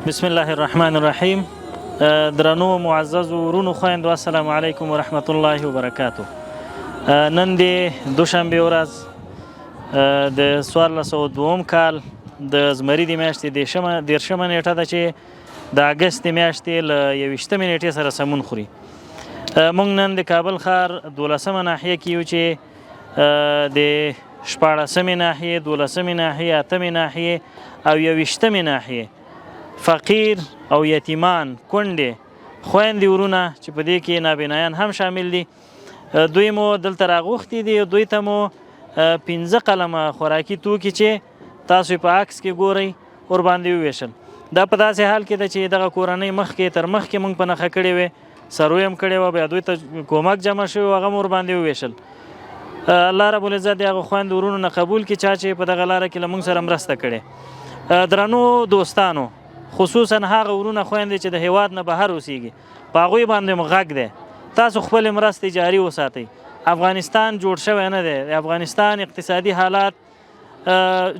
بسم الله الرحمن الرحیم. درنو معزز ورونو خویندو، السلام علیکم ورحمت الله وبرکاتو. نن د دوشنبه ورځ د 1402 کال د زمري د میاشتې 13مه نیټه ده چې د اګست د میاشتې له 21مې نیټې سره سمون خوري. موږ نن د کابل ښار 12مه ناحیه کې یو چې د 14مې ناحیې، 12مې ناحیې، 8مې ناحیې او 21مې ناحیې فقیر او یتیمان، کونډې، خویندې، ورونه چې په دې کې نابینایان هم شامل دي، دوی مو دلته راغوښتي دي. دوی ته مو 15 قلمه خوراکي توکي چې تاسو په عکس کې ګورئ ورباندې وویشل. دا په داسې حال کې ده چې دغه کورنۍ تر مخکې موږ په نښه کړې وې، سروې هم کړې وه، بیا دوی ته کومک جمع شوی و، هغه مو ورباندې وویشل. الله رب العزت د هغو خویندو ورونو نه قبول کړي چا چې په دغه لاره کې له موږ سره مرسته کړې. درنو دوستانو، خصوصا هغه ورونه خویندې چې د هیواد نه بهر اوسیږي، په هغوی باندې مو غږ دی، تاسو خپلې مرستې جاري وساتئ. افغانستان جوړ شوی نه دی، د افغانستان اقتصادي حالات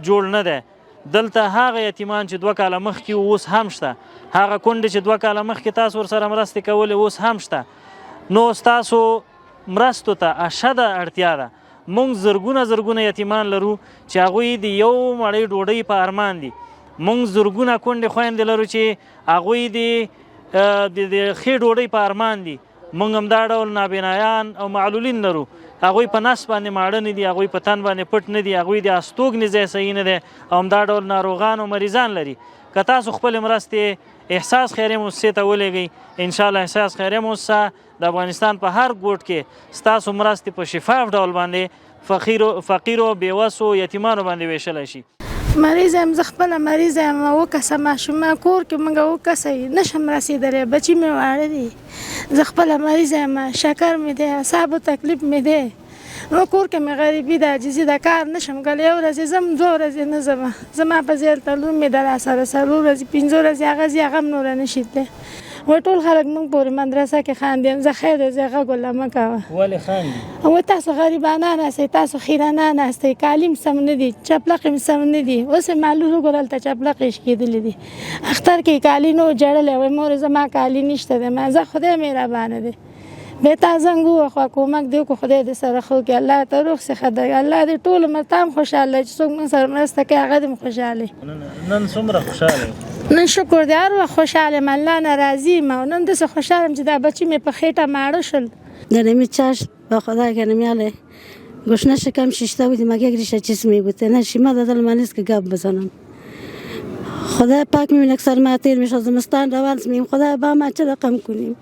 جوړ نه دی. دلته هغه یتیمان چې 2 کاله مخکې اوس هم شته، هغه کونډې چې 2 کاله مخکې تاسو ورسره مرستې کولې اوس هم شته. نو ستاسو مرستو ته اشده اړتیا ده. موږ زرګونه یتیمان لرو چې هغوی د یو مړۍ ډوډۍ په ارمان دي. موږ زرګونه کونډې خویندې لرو چې هغوی د ښې ډوډۍ په ارمان دي. موږ همدا ډول نابینایان او معلولین لرو، هغوی په نس باندې ماړه نه دي، هغوی په تن باندې پټ نه دي، هغوی د استوګنې ځای صحیح نه دی، او همدا ډول ناروغان او مریضان لري. که تاسو خپلې مرستې احساس خیریه مؤسسې ته ولېږئ، انشاءالله احساس خیریه مؤسسه د افغانستان په هر ګوټ کې ستاسو مرستې په شفاف ډول باندې فقیرو، بېوسو، یتیمانو باندې ویشلی شي. مریض یم، زه خپله مریض یم. 2 کسه ماشومان کور کې موږ 2 کسه نشم رسېدلی، بچي مې واړه دي. زه خپله مریض یم، شکر مې دی، اعصابو تکلیف مې دی. نو کور کې مې غریبي ده، عاجزي ده، کار نشم کولی. 1 ورځ ځم، 2 ورځې نه ځم. زما په ځای هلته لور مې ده راسره 4 ورځې 5 ورځې هغه ځي، هغه هم نوره نشي تللی. وایي ټول خلک موږ پورې مدرسه کې خاندي. زه خیر دی، زه غږ وله مه کوه. ولې خاندي؟ وایي تاسو غریبانان هستئ، تاسو خیرانان هستئ، کالي سم نه دي، چپلقې سم نه دي. اوس یې معلول وګوره، هلته چپلقې شکېدلې دي. اختر کې کالي نو جړلی. وایي مورې زما کالي نشته دی. زه خدای مهربانه دی، بیا تا زنګ ووهه، کومک دې وکړو، خدای دې سره ښه وکړي، الله ته روغ صحت درکړي، الله دې ټول عمر ته هم خوشحاله چې څوک موږ سره مرسته کوي هغه دې هم خوشحاله. نن څومره خوشحاله یې؟ نن شکر دی، هر وخت خوشحاله یم، الله نه راضي یم. او نن داسې خوشحاله یم چې دا بچي مې په خېټه ماړه شول. دارمی چاش با خدا که نمیاله گوشنه شکم شیشته بودیم مگه ریشه چیز میبوده نه شیما دادل من نیست که گپ بزنم. خدا پاک میبینه که سر ما تیر میشه، زمستان روانس میم، خدا با ما چه رقم کنیم.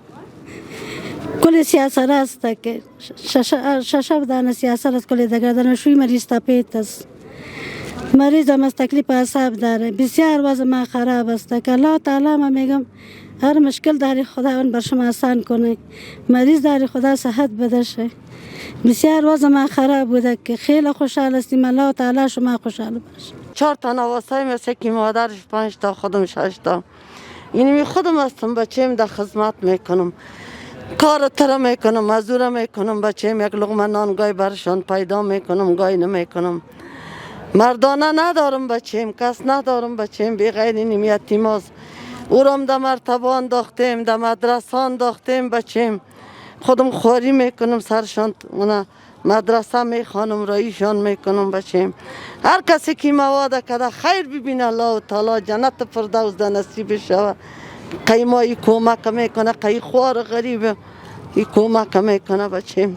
کل سیاست است که شش بدانه سیاست است، کل دگردن شوی مریض تپیت است. مریض هم از تکلیف اعصاب داره، بسیار وضع ما خراب است که الله تعالی ما میگم هر مشکل داری خداوند بر شما آسان کنه، مریض داری خدا صحت بده شه. بسیار وضع ما خراب بوده که خیلی خوشحال هستیم، الله تعالی شما خوشحال باشه. 4 تا نواسای مثل که مادرش 5 تا خودم 6 تا، یعنی خودم هستم، بچه‌م در خدمت میکنم، کار تر میکنم، مزدور میکنم، بچه‌م 1 لقمه نان گاهی برشان پیدا میکنم، گاهی نمیکنم. مردانه ندارم بچه‌م، کس ندارم بچه‌م، بی غیر این یتیماست. او را در مرتبه انداختیم، در مدرسه انداختیم بچه‌م، خودم خواری میکنم، سرشان اونا مدرسه میخوانم، رایشان میکنم بچه‌م. هر کسی که مواد کده خیر ببینه، الله تعالی جنت فردوس ده نصیب شود. قیمایی کمک میکنه، قی خوار غریب ای کمک میکنه بچه‌م.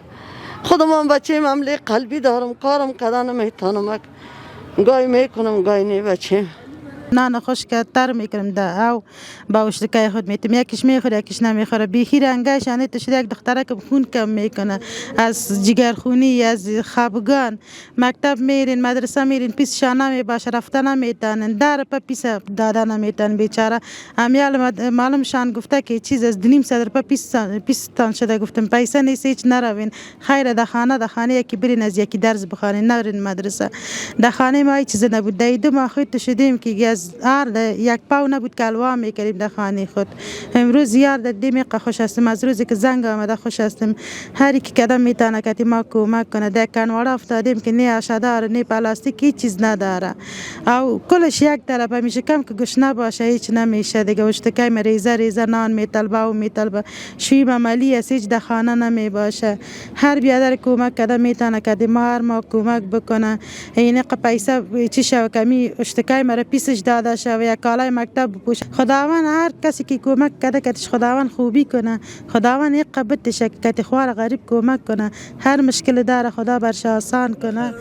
خودم هم بچه‌م عملی قلبی دارم، کارم کده نمیتونم، گاهی میکنم گاهی نه بچه‌م. نان خشک‌تر میکنم او با اشتکای خود میتم، یکیش میخوره یکیش نمیخوره. بیخی رنگش یعنی تشریح یک دختره که خون کم میکنه، از جگرخونی، از خفگان. مکتب میرین، مدرسه میرین، پیش شانه میباشه، رفتن نمیتونن، در پا پیش دادن نمیتونن بیچاره. امیال معلومشان گفته که چیز از 2.5 صدر پا پیستان شده. گفتم پیسه نیست هیچ نروین، خیر در خانه یکی برین، از یکی درس بخوانین، نرین مدرسه. در خانه ما هیچ چیز نبود. 2 ماه خود شدیم که از از یک پاو نبود که الوا میکردیم در خانه خود. امروز یار در دمیقه خوش هستم، از روزی که زنگ آمده خوش هستم. هر کی کدام میتونه که ما کمک کنه. در کنوارا افتادیم که نه اشدار نه پلاستیک هیچ چیز نداره، او کلش یک طرف میشه، کم که گشنه باشه هیچ نمیشه دیگه. اشتکای ریزه نان میطلبه و میطلبه، شویم عملی است، هیچ در خانه نمی باشه. هر بیادر کمک کده میتونه که ما کمک بکنه. این پیسه چی شو کمی اشتکای مرا پیسش داده شو یا کالای مکتب بپوشه. خداوند هر کسی که کمک کده کتش خداوند خوبی کنه، خداوند یک قبطش کتی خوار غریب کمک کنه. هر مشکل داره خدا برش آسان کنه.